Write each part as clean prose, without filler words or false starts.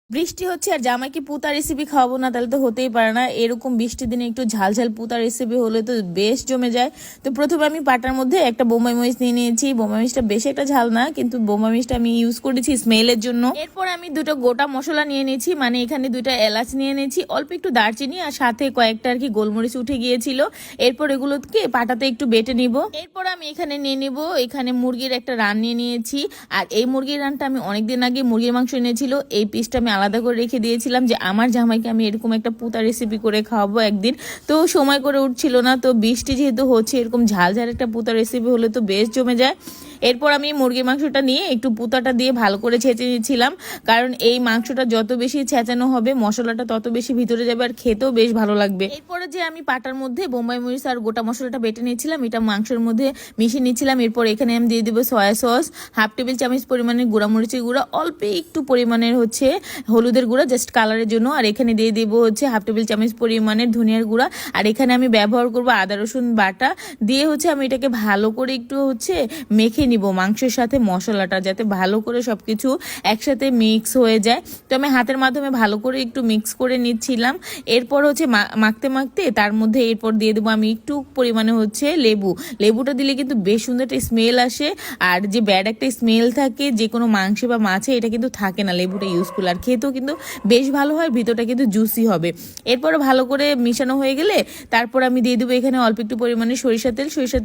বৃষ্টি হচ্ছে আর জামাইকে পুতা রেসিপি খাওয়াবো না তাহলে তো হতেই পারে না। এরকম বৃষ্টির দিনে একটু ঝাল ঝাল পুতা রেসিপি হলে তো বেশ জমে যায়। তো প্রথমে আমি পাটার মধ্যে একটা বোম্বাই মরিচ নিয়ে নিয়েছি। বোম্বাই মরিচটা বেশি একটা ঝাল না, কিন্তু বোম্বাই মরিচটা আমি ইউজ করেছি স্মেলের জন্য। এরপর আমি দুটো গোটা মশলা নিয়ে নিয়েছি, মানে এখানে দুটো এলাচ নিয়ে নিয়েছি, অল্প একটু দারচিনি আর সাথে কয়েকটা আর কি গোলমরিচ উঠে গিয়েছিল। এরপর এগুলোকে পাটাতে একটু বেটে নিব। এরপর আমি এখানে নিয়ে নিব, এখানে মুরগির একটা রান নিয়ে নিয়েছি। আর এই মুরগির রানটা আমি অনেকদিন আগে মুরগির মাংস এনেছিল, এই পিসটা আমি আলাদা করে রেখে দিয়েছিলাম যে আমার জামাইকে আমি এরকম একটা পুতা রেসিপি করে খাওয়াবো একদিন। তো সময় করে উঠছিল না, তো বৃষ্টি যেহেতু হচ্ছে এরকম ঝাল ঝাল একটা পুতা রেসিপি হলে তো বেশ জমে যায়। এরপর আমি মুরগির মাংসটা নিয়ে একটু পুতাটা দিয়ে ভালো করে ছেঁচে নিয়েছিলাম, কারণ এই মাংসটা যত বেশি ছেঁচানো হবে মশলাটা তত বেশি ভিতরে যাবে আর খেতেও বেশ ভালো লাগবে। এরপরে যে আমি পাটার মধ্যে বোম্বাই মরিচ আর গোটা মশলাটা বেটে নিয়েছিলাম, এটা মাংসের মধ্যে মিশিয়ে নিচ্ছিলাম। এরপর এখানে আমি দিয়ে দেবো সয়া সস, হাফ টেবিল চামচ পরিমাণের গুঁড়া মরিচের গুঁড়া, অল্প একটু পরিমাণের হচ্ছে হলুদের গুঁড়া জাস্ট কালারের জন্য, আর এখানে দিয়ে দেবো হচ্ছে হাফ টেবিল চামচ পরিমাণের ধনিয়ার গুঁড়া, আর এখানে আমি ব্যবহার করবো আদা রসুন বাটা দিয়ে হচ্ছে আমি এটাকে ভালো করে একটু হচ্ছে মেখে নিব মাংসের সাথে মশলাটা, যাতে ভালো করে সবকিছু একসাথে মিক্স হয়ে যায়। তো আমি হাতের মাধ্যমে ভালো করে একটু মিক্স করে নিচ্ছিলাম। এরপর হচ্ছে মাখতে মাখতে তার মধ্যে এরপর দিয়ে দেবো আমি একটু পরিমাণে হচ্ছে লেবুটা দিলে কিন্তু বেশ সুন্দর একটা স্মেল আসে, আর যে ব্যাড একটা স্মেল থাকে যে কোনো মাংসে বা মাছে এটা কিন্তু থাকে না লেবুটা ইউজ করলে, আর খেতেও কিন্তু বেশ ভালো হয়, ভিতরটা কিন্তু জুসি হবে। এরপর ভালো করে মিশানো হয়ে গেলে তারপর আমি দিয়ে দেবো এখানে অল্প একটু পরিমাণে সরিষা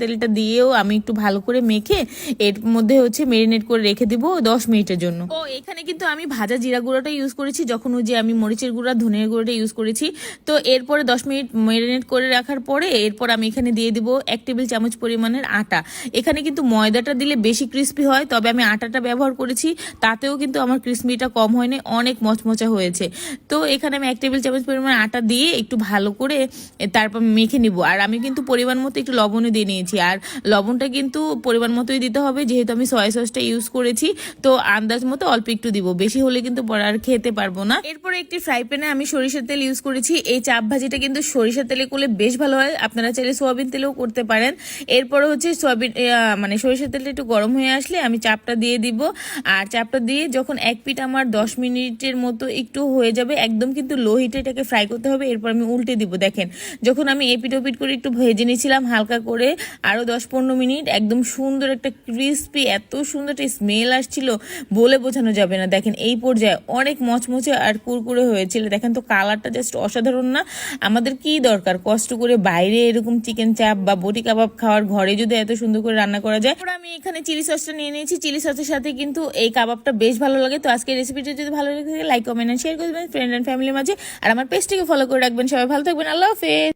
তেলটা দিয়েও আমি একটু ভালো করে মেখে এর মধ্যে হচ্ছে মেরিনেট করে রেখে দিব 10 মিনিটের জন্য। ও এখানে কিন্তু আমি ভাজা জিরা গুঁড়োটা ইউজ করেছি, যখন ওই যে আমি মরিচের গুঁড়া ধনিয়ার গুঁড়োটা ইউজ করেছি। তো এরপরে 10 মিনিট মেরিনেট করে রাখার পরে এরপর আমি এখানে দিয়ে দিব 1 টেবিল চামচ পরিমাণের আটা। এখানে কিন্তু ময়দাটা দিলে বেশি ক্রিস্পি হয়, তবে আমি আটাটা ব্যবহার করেছি, তাতেও কিন্তু আমার ক্রিস্পিটা কম হয়নি, অনেক মচমচা হয়েছে। তো এখানে আমি 1 টেবিল চামচ পরিমাণ আটা দিয়ে একটু ভালো করে তারপর মেখে নিব। আর আমি কিন্তু পরিমাণ মতো একটু লবণও দিয়ে নিয়েছি, আর লবণটা কিন্তু পরিমাণ মতোই দিতে হবে, যেহেতু আমি সয়া সসটা ইউজ করেছি। তো আন্দাজ মতো অল্প একটু দিব, বেশি হলে কিন্তু পরে আর খেতে পারবো না। এরপরে একটি ফ্রাই প্যানে আমি সরিষার তেল ইউজ করেছি। এই চাপ ভাজিটা কিন্তু সরিষার তেলে করলে বেশ ভালো হয়, আপনারা চাইলে সোয়াবিন তেলেও করতে পারেন। এরপরে হচ্ছে মানে সরিষার তেলটা একটু গরম হয়ে আসলে আমি চাপটা দিয়ে দিব, আর চাপটা দিয়ে যখন এক পিঠ আমার 10 মিনিটের মতো একটু হয়ে যাবে, একদম কিন্তু লো হিটে এটাকে ফ্রাই করতে হবে। এরপর আমি উল্টে দিব। দেখেন যখন আমি এপিট ওপিট করে একটু ভেজে নিয়েছিলাম হালকা করে আরো 10-15 মিনিট, একদম সুন্দর একটা ক্রিস্পি এত সুন্দর একটা স্মেল আসছিল বলে বোঝানো যাবে না। দেখেন এই পর্যায়ে অনেক মচমচে আর কুরকুরে হয়েছিল। দেখেন তো কালারটা জাস্ট অসাধারণ না? আমাদের কি দরকার কষ্ট করে বাইরে এরকম চিকেন চাপ বা বটি কাবাব খাওয়ার, ঘরে যদি এত সুন্দর করে রান্না করা যায়। আমি এখানে চিলি সসটা নিয়ে নিয়েছি, চিলি সসের সাথে কিন্তু এই কাবাবটা বেশ ভালো লাগে। তো আজকে রেসিপিটা যদি ভালো লাগে লাইক কমেন্ট এন্ড শেয়ার করে দেবেন ফ্রেন্ড এন্ড ফ্যামিলির মাঝে, আর আমার পেজটিকে ফলো করে রাখবেন। সবাই ভালো থাকবেন, আল্লাহ হাফেজ।